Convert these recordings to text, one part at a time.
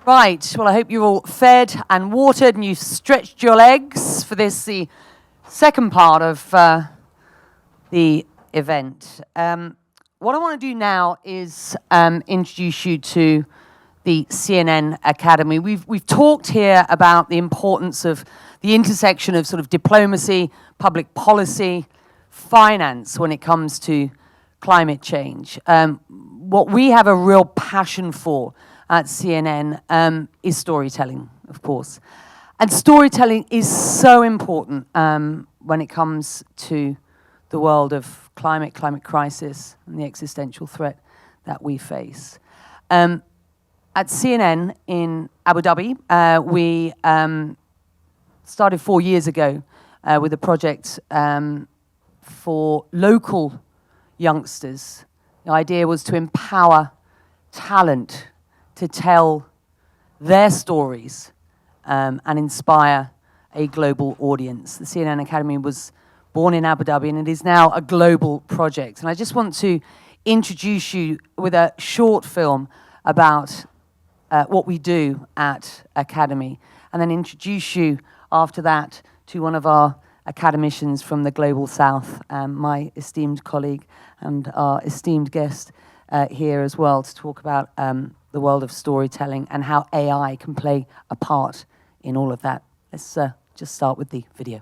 Right, well, I hope you're all fed and watered and you've stretched your legs for this, the second part of the event. What I want to do now is introduce you to the CNN Academy. We've talked here about the importance of the intersection of sort of diplomacy, public policy, finance when it comes to climate change. What we have a real passion for at CNN is storytelling, of course. And storytelling is so important when it comes to the world of climate crisis, and the existential threat that we face. At CNN in Abu Dhabi, we started 4 years ago with a project for local youngsters. The idea was to empower talent to tell their stories and inspire a global audience. The CNN Academy was born in Abu Dhabi, and it is now a global project. And I just want to introduce you with a short film about what we do at Academy, and then introduce you after that to one of our academicians from the Global South, my esteemed colleague and our esteemed guest here as well, to talk about the world of storytelling and how AI can play a part in all of that. Let's just start with the video.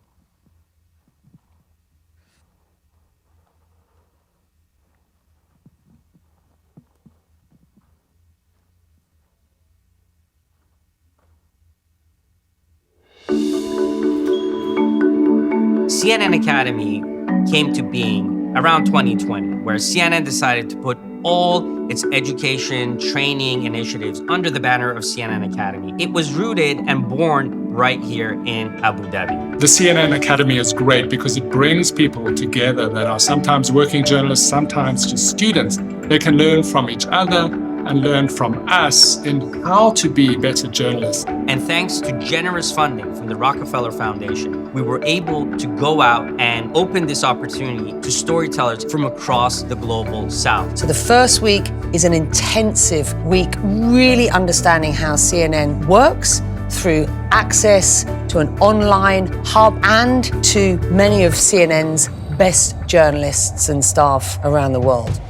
CNN Academy came to being around 2020, where CNN decided to put all its education, training initiatives under the banner of CNN Academy. It was rooted and born right here in Abu Dhabi. The CNN Academy is great because it brings people together that are sometimes working journalists, sometimes just students. They can learn from each other and learn from us in how to be better journalists. And thanks to generous funding from the Rockefeller Foundation, we were able to go out and open this opportunity to storytellers from across the global South. So the first week is an intensive week, really understanding how CNN works through access to an online hub and to many of CNN's best journalists and staff around the world.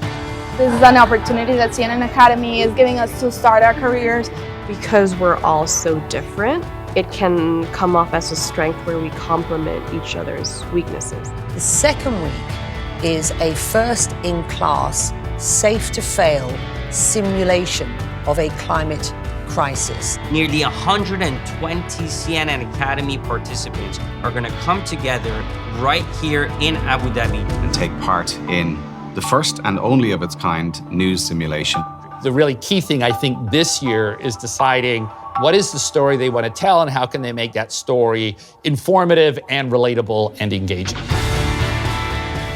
This is an opportunity that CNN Academy is giving us to start our careers. Because we're all so different, it can come off as a strength where we complement each other's weaknesses. The second week is a first-in-class, safe-to-fail simulation of a climate crisis. Nearly 120 CNN Academy participants are going to come together right here in Abu Dhabi and take part in the first and only of its kind news simulation. The really key thing, I think, this year is deciding what is the story they want to tell and how can they make that story informative and relatable and engaging.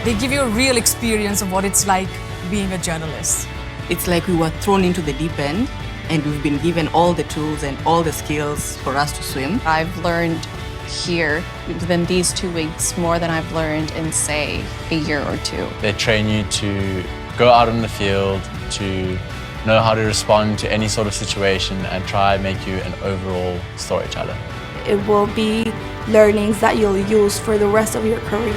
They give you a real experience of what it's like being a journalist. It's like we were thrown into the deep end and we've been given all the tools and all the skills for us to swim. I've learned here within these 2 weeks more than I've learned in, say, a year or two. They train you to go out in the field, to know how to respond to any sort of situation and try and make you an overall storyteller. It will be learnings that you'll use for the rest of your career.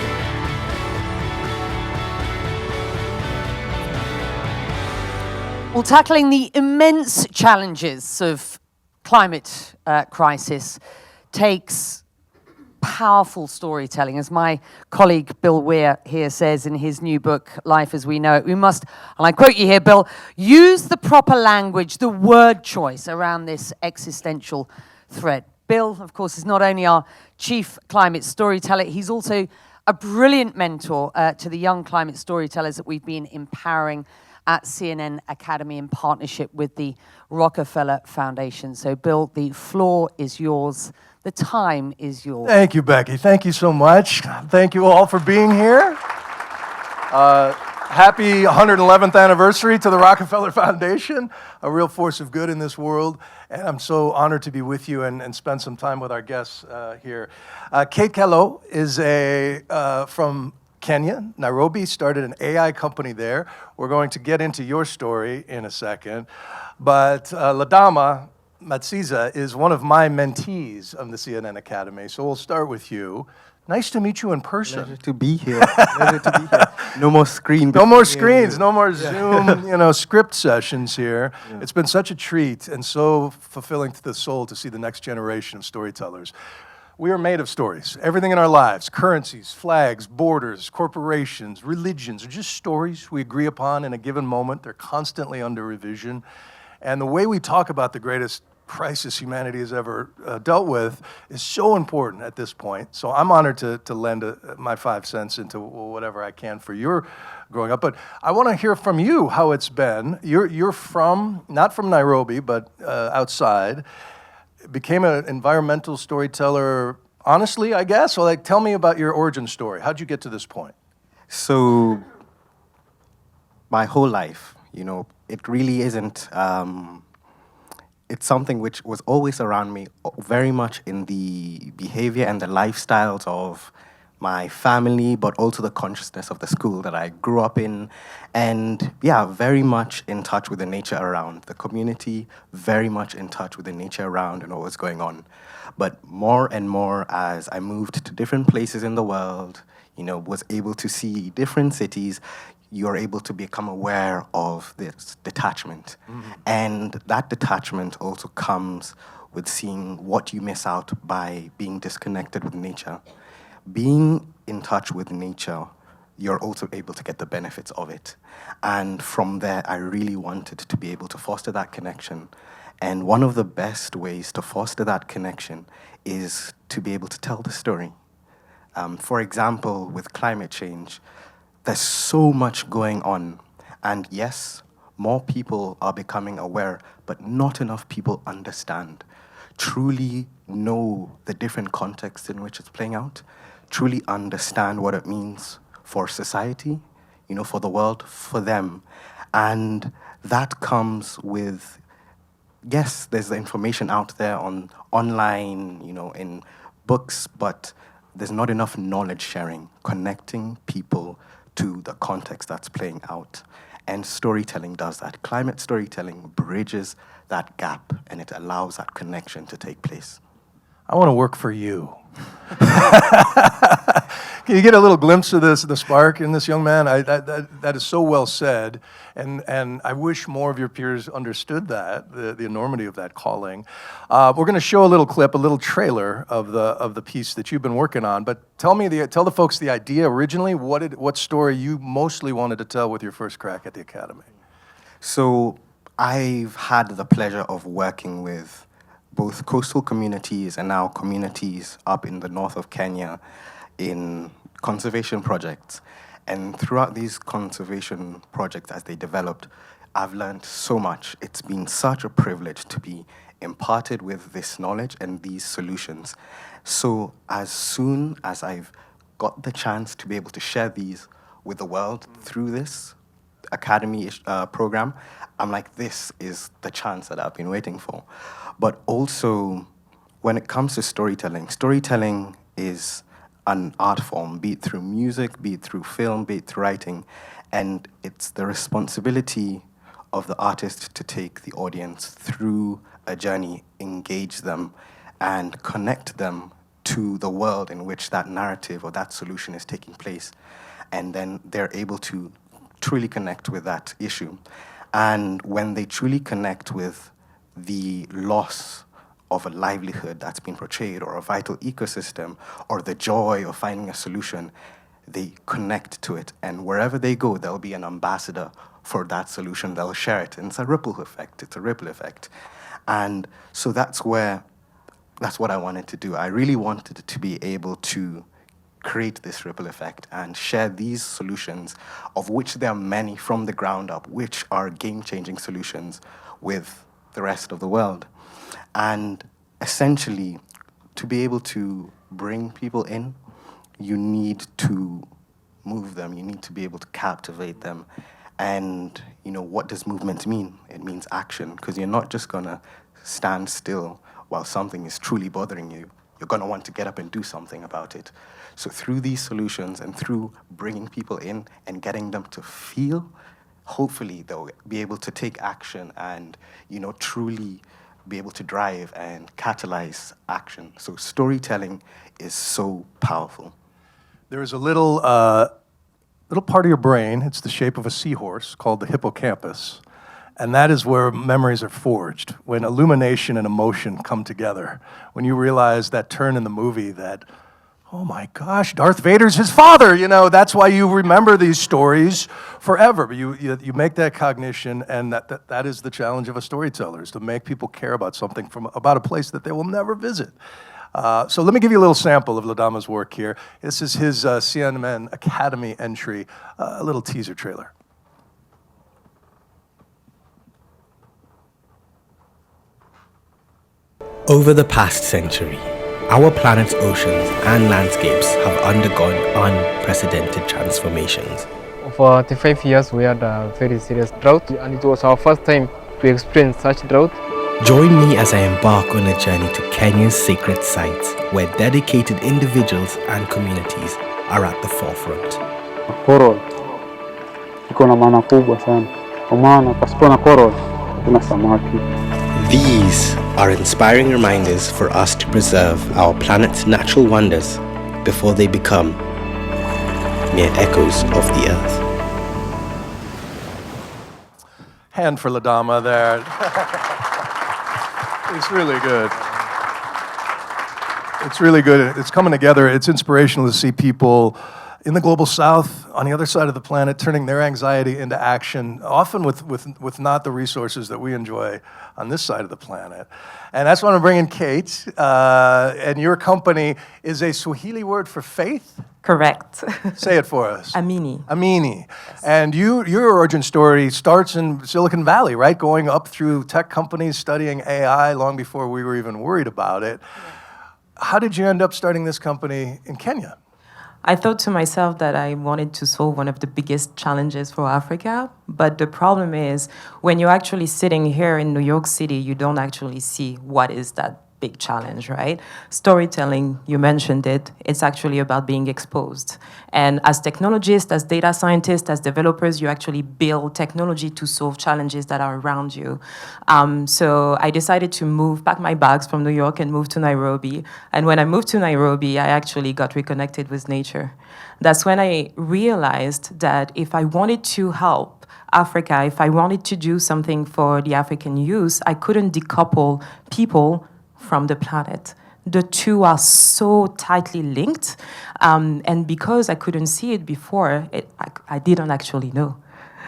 Well, tackling the immense challenges of climate crisis takes powerful storytelling. As my colleague Bill Weir here says in his new book, Life as We Know It, we must, and I quote you here, Bill, use the proper language, the word choice around this existential threat. Bill, of course, is not only our chief climate storyteller, he's also a brilliant mentor to the young climate storytellers that we've been empowering at CNN Academy in partnership with the Rockefeller Foundation. So, Bill, the floor is yours. The time is yours. Thank you, Becky. Thank you so much. Thank you all for being here. Happy 111th anniversary to the Rockefeller Foundation, a real force of good in this world. And I'm so honored to be with you and spend some time with our guests here. Kate Kello is from Kenya, Nairobi, started an AI company there. We're going to get into your story in a second. But Ladama Matsiza is one of my mentees of the CNN Academy, so we'll start with you. Nice to meet you in person. Pleasure to be here. Pleasure to be here. No more screen. No more between me and screens, you. no more Zoom, script sessions here. Yeah. It's been such a treat and so fulfilling to the soul to see the next generation of storytellers. We are made of stories. Everything in our lives, currencies, flags, borders, corporations, religions, are just stories we agree upon in a given moment. They're constantly under revision. And the way we talk about the greatest crisis humanity has ever dealt with is so important at this point. So I'm honored to lend my 5 cents into whatever I can for your growing up. But I want to hear from you how it's been. You're from, not from Nairobi, but outside. Became an environmental storyteller, honestly, I guess? Well, tell me about your origin story. How'd you get to this point? So, my whole life, it really isn't. It's something which was always around me, very much in the behavior and the lifestyles of my family, but also the consciousness of the school that I grew up in. And yeah, very much in touch with the nature around the community, very much in touch with the nature around and what was going on. But more and more as I moved to different places in the world, was able to see different cities, you're able to become aware of this detachment. Mm-hmm. And that detachment also comes with seeing what you miss out by being disconnected with nature. Being in touch with nature, you're also able to get the benefits of it. And from there, I really wanted to be able to foster that connection. And one of the best ways to foster that connection is to be able to tell the story. For example, with climate change, there's so much going on. And yes, more people are becoming aware, but not enough people understand, truly know the different contexts in which it's playing out, truly understand what it means for society, for the world, for them. And that comes with, yes, there's the information out there online, in books, but there's not enough knowledge sharing, connecting people to the context that's playing out. And storytelling does that. Climate storytelling bridges that gap, and it allows that connection to take place. I want to work for you. Can you get a little glimpse of the spark in this young man? That is so well said, and I wish more of your peers understood that, the enormity of that calling. We're going to show a little clip, a little trailer of the piece that you've been working on. But tell the folks the idea originally. What story you mostly wanted to tell with your first crack at the Academy? So I've had the pleasure of working with both coastal communities and now communities up in the north of Kenya in conservation projects. And throughout these conservation projects as they developed, I've learned so much. It's been such a privilege to be imparted with this knowledge and these solutions. So as soon as I've got the chance to be able to share these with the world through this Academy program, I'm like, this is the chance that I've been waiting for. But also, when it comes to storytelling, storytelling is an art form, be it through music, be it through film, be it through writing, and it's the responsibility of the artist to take the audience through a journey, engage them, and connect them to the world in which that narrative or that solution is taking place. And then they're able to truly connect with that issue. And when they truly connect with the loss of a livelihood that's been portrayed, or a vital ecosystem, or the joy of finding a solution, they connect to it. And wherever they go, there'll be an ambassador for that solution. They'll share it. And it's a ripple effect. It's a ripple effect. And so that's what I wanted to do. I really wanted to be able to create this ripple effect and share these solutions, of which there are many from the ground up, which are game-changing solutions, with the rest of the world. And essentially, to be able to bring people in, you need to move them. You need to be able to captivate them. And, what does movement mean? It means action, because you're not just going to stand still while something is truly bothering you. You're going to want to get up and do something about it. So through these solutions and through bringing people in and getting them to feel, hopefully they'll be able to take action and, truly be able to drive and catalyze action. So storytelling is so powerful. There is a little part of your brain, it's the shape of a seahorse, called the hippocampus. And that is where memories are forged, when illumination and emotion come together. When you realize that turn in the movie that, oh my gosh, Darth Vader's his father, that's why you remember these stories forever. You make that cognition, and that is the challenge of a storyteller, is to make people care about something about a place that they will never visit. So let me give you a little sample of Ladama's work here. This is his CNN Academy entry, a little teaser trailer. Over the past century, our planet's oceans and landscapes have undergone unprecedented transformations. For 35 years, we had a very serious drought, and it was our first time to experience such drought. Join me as I embark on a journey to Kenya's sacred sites, where dedicated individuals and communities are at the forefront. Coral iko na maana kubwa sana, kwa maana pasipo na coral kuna samaki. These are inspiring reminders for us to preserve our planet's natural wonders before they become mere echoes of the earth. Hand for Ladama there. It's really good. It's really good. It's coming together. It's inspirational to see people in the global south, on the other side of the planet, turning their anxiety into action, often with not the resources that we enjoy on this side of the planet. And that's why I'm bringing Kate. And your company is a Swahili word for faith? Correct. Say it for us. Amini. Amini. Yes. And your origin story starts in Silicon Valley, right? Going up through tech companies, studying AI long before we were even worried about it. How did you end up starting this company in Kenya? I thought to myself that I wanted to solve one of the biggest challenges for Africa, but the problem is when you're actually sitting here in New York City, you don't actually see what is that big challenge, right? Storytelling, you mentioned it, it's actually about being exposed. And as technologists, as data scientists, as developers, you actually build technology to solve challenges that are around you. So I decided to pack my bags from New York and move to Nairobi. And when I moved to Nairobi, I actually got reconnected with nature. That's when I realized that if I wanted to help Africa, if I wanted to do something for the African youth, I couldn't decouple people from the planet. The two are so tightly linked, and because I couldn't see it before, I didn't actually know.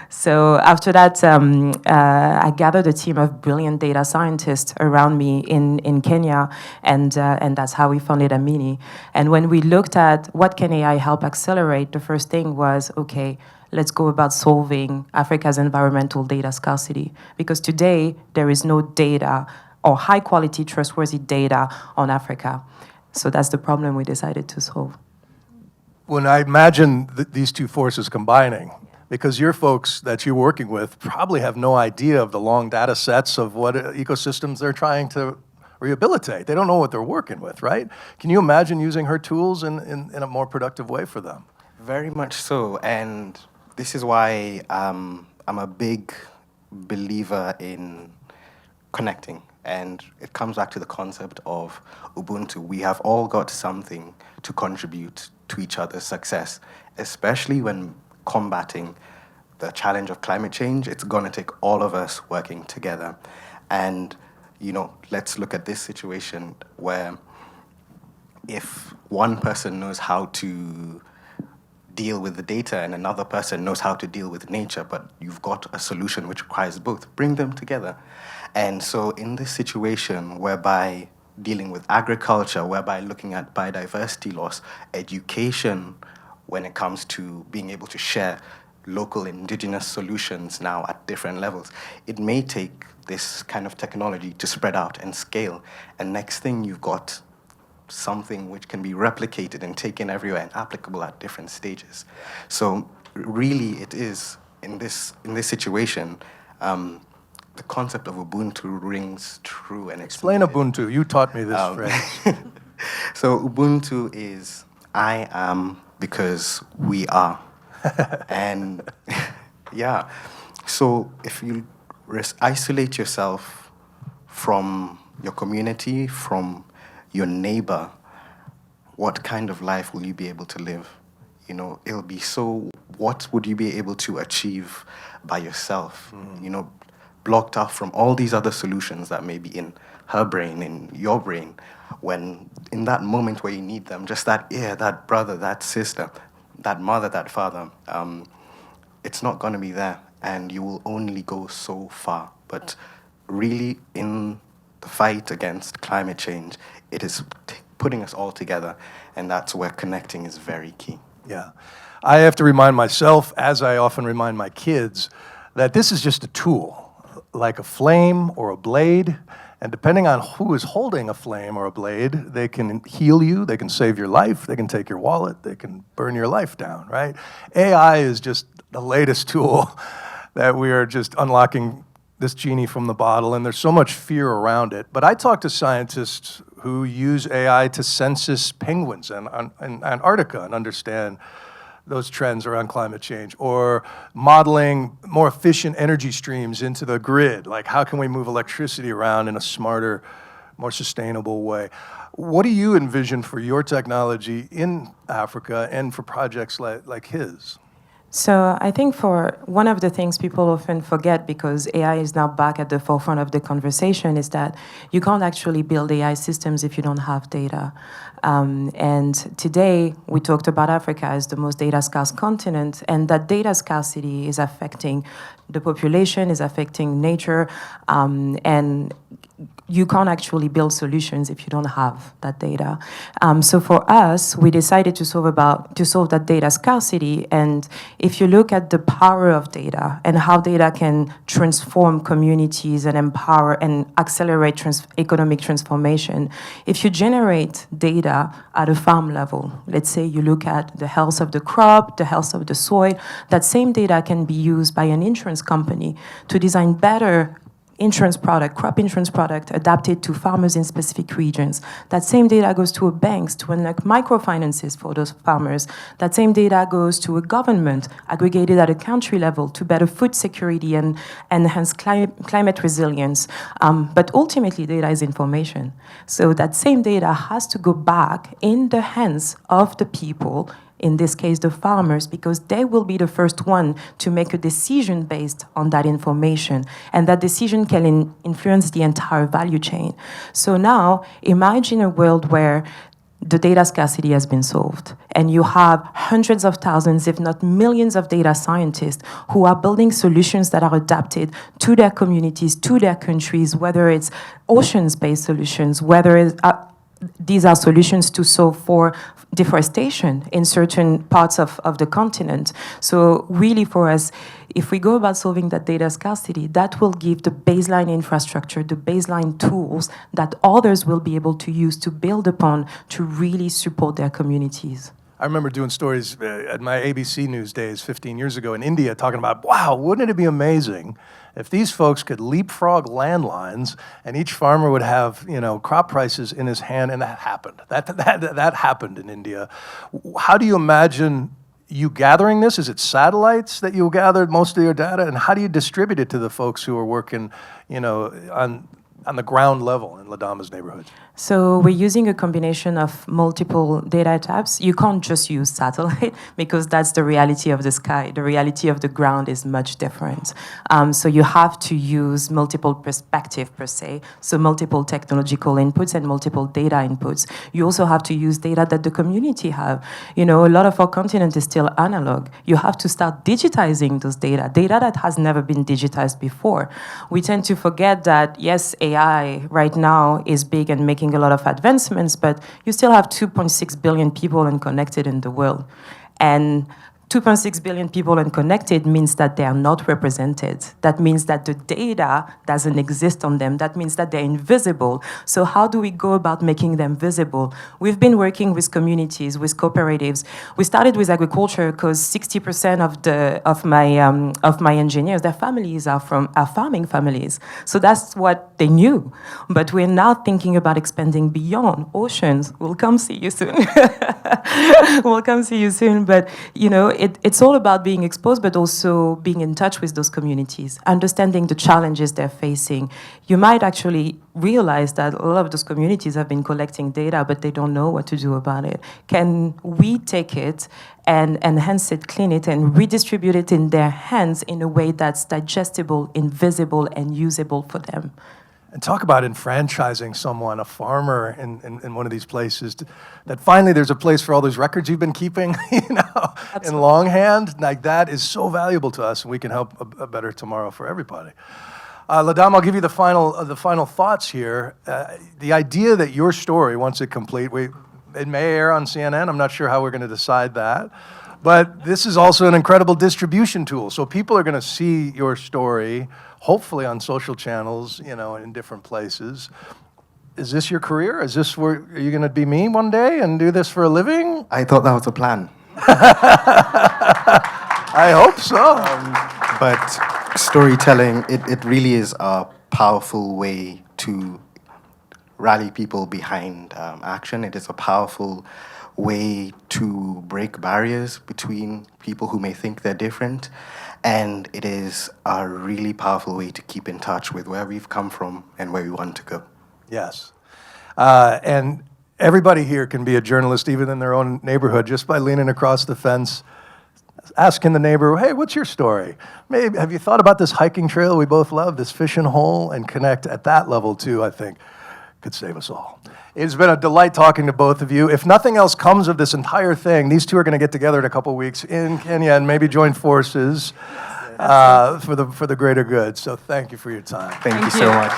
So after that, I gathered a team of brilliant data scientists around me in Kenya, and that's how we founded Amini. And when we looked at what can AI help accelerate, the first thing was, okay, let's go about solving Africa's environmental data scarcity. Because today, there is no data or high-quality, trustworthy data on Africa. So that's the problem we decided to solve. When I imagine these two forces combining, because your folks that you're working with probably have no idea of the long data sets of what ecosystems they're trying to rehabilitate. They don't know what they're working with, right? Can you imagine using her tools in a more productive way for them? Very much so, and this is why I'm a big believer in connecting. And it comes back to the concept of Ubuntu. We have all got something to contribute to each other's success, especially when combating the challenge of climate change. It's going to take all of us working together. And, let's look at this situation where if one person knows how to deal with the data and another person knows how to deal with nature, but you've got a solution which requires both, bring them together. And so in this situation whereby dealing with agriculture, whereby looking at biodiversity loss, education, when it comes to being able to share local indigenous solutions now at different levels, it may take this kind of technology to spread out and scale. And next thing, you've got something which can be replicated and taken everywhere and applicable at different stages. So really it is, in this situation, the concept of Ubuntu rings true. And explain Ubuntu. You taught me this phrase. So Ubuntu is I am because we are. And yeah, so if you isolate yourself from your community, from your neighbor, what kind of life will you be able to live? You know, it'll be so, what would you be able to achieve by yourself? You know, blocked off from all these other solutions that may be in her brain, in your brain, when in that moment where you need them, just that ear, that brother, that sister, that mother, that father, it's not going to be there, and you will only go so far. But really, in the fight against climate change, it is putting us all together, and that's where connecting is very key. Yeah. I have to remind myself, as I often remind my kids, that this is just a tool, like a flame or a blade. And depending on who is holding a flame or a blade, they can heal you, they can save your life, they can take your wallet, they can burn your life down, right? AI is just the latest tool that we are just unlocking this genie from the bottle, and there's so much fear around it. But I talk to scientists who use AI to census penguins in Antarctica and understand those trends around climate change, or modeling more efficient energy streams into the grid, like how can we move electricity around in a smarter, more sustainable way. What do you envision for your technology in Africa and for projects like his? So I think for one of the things people often forget, because AI is now back at the forefront of the conversation, is that you can't actually build AI systems if you don't have data. And today we talked about Africa as the most data scarce continent, and that data scarcity is affecting the population, is affecting nature, and you can't actually build solutions if you don't have that data. So for us, we decided to solve that data scarcity. And if you look at the power of data and how data can transform communities and empower and accelerate economic transformation, if you generate data at a farm level, let's say you look at the health of the crop, the health of the soil, that same data can be used by an insurance company to design better insurance product, crop insurance product adapted to farmers in specific regions. That same data goes to a banks to unlock microfinances for those farmers. That same data goes to a government aggregated at a country level to better food security and enhance climate resilience. But ultimately, data is information. So that same data has to go back in the hands of the people, in this case the farmers, because they will be the first one to make a decision based on that information, and that decision can influence the entire value chain. So now imagine a world where the data scarcity has been solved, and you have hundreds of thousands, if not millions, of data scientists who are building solutions that are adapted to their communities, to their countries, whether it's oceans-based solutions, whether it's these are solutions to solve for deforestation in certain parts of the continent. So really for us, if we go about solving that data scarcity, that will give the baseline infrastructure, the baseline tools that others will be able to use to build upon to really support their communities. I remember doing stories at my ABC News days 15 years ago in India, talking about, wow, wouldn't it be amazing if these folks could leapfrog landlines and each farmer would have, crop prices in his hand, and that happened. That happened in India. How do you imagine you gathering this? Is it satellites that you gathered most of your data, and how do you distribute it to the folks who are working, on the ground level in Ladama's neighborhood? So we're using a combination of multiple data types. You can't just use satellite because that's the reality of the sky. The reality of the ground is much different. So you have to use multiple perspective per se, so multiple technological inputs and multiple data inputs. You also have to use data that the community have. A lot of our continent is still analog. You have to start digitizing those data that has never been digitized before. We tend to forget that, yes, AI right now is big and making a lot of advancements, but you still have 2.6 billion people unconnected in the world. And 2.6 billion people unconnected means that they are not represented. That means that the data doesn't exist on them. That means that they're invisible. So how do we go about making them visible? We've been working with communities, with cooperatives. We started with agriculture because 60% of my engineers, their families are farming families. So that's what they knew. But we're now thinking about expanding beyond oceans. We'll come see you soon. We'll come see you soon. But it's all about being exposed, but also being in touch with those communities, understanding the challenges they're facing. You might actually realize that a lot of those communities have been collecting data, but they don't know what to do about it. Can we take it and enhance it, clean it, and redistribute it in their hands in a way that's digestible, invisible, and usable for them? And talk about enfranchising someone, a farmer in one of these places, that finally there's a place for all those records you've been keeping, in longhand. Like, that is so valuable to us, and we can help a better tomorrow for everybody. Ladam, I'll give you the final thoughts here. The idea that your story, once it's complete, it may air on CNN. I'm not sure how we're going to decide that. But this is also an incredible distribution tool. So people are going to see your story, hopefully on social channels, in different places. Is this your career? Are you going to be me one day and do this for a living? I thought that was the plan. I hope so. But storytelling, it really is a powerful way to rally people behind action. It is a powerful way to break barriers between people who may think they're different. And it is a really powerful way to keep in touch with where we've come from and where we want to go. Yes. And everybody here can be a journalist, even in their own neighborhood, just by leaning across the fence, asking the neighbor, hey, what's your story? Maybe, have you thought about this hiking trail we both love, this fishing hole? And connect at that level, too, I think, could save us all. It's been a delight talking to both of you. If nothing else comes of this entire thing, these two are going to get together in a couple weeks in Kenya and maybe join forces for the greater good. So thank you for your time. Thank you so much.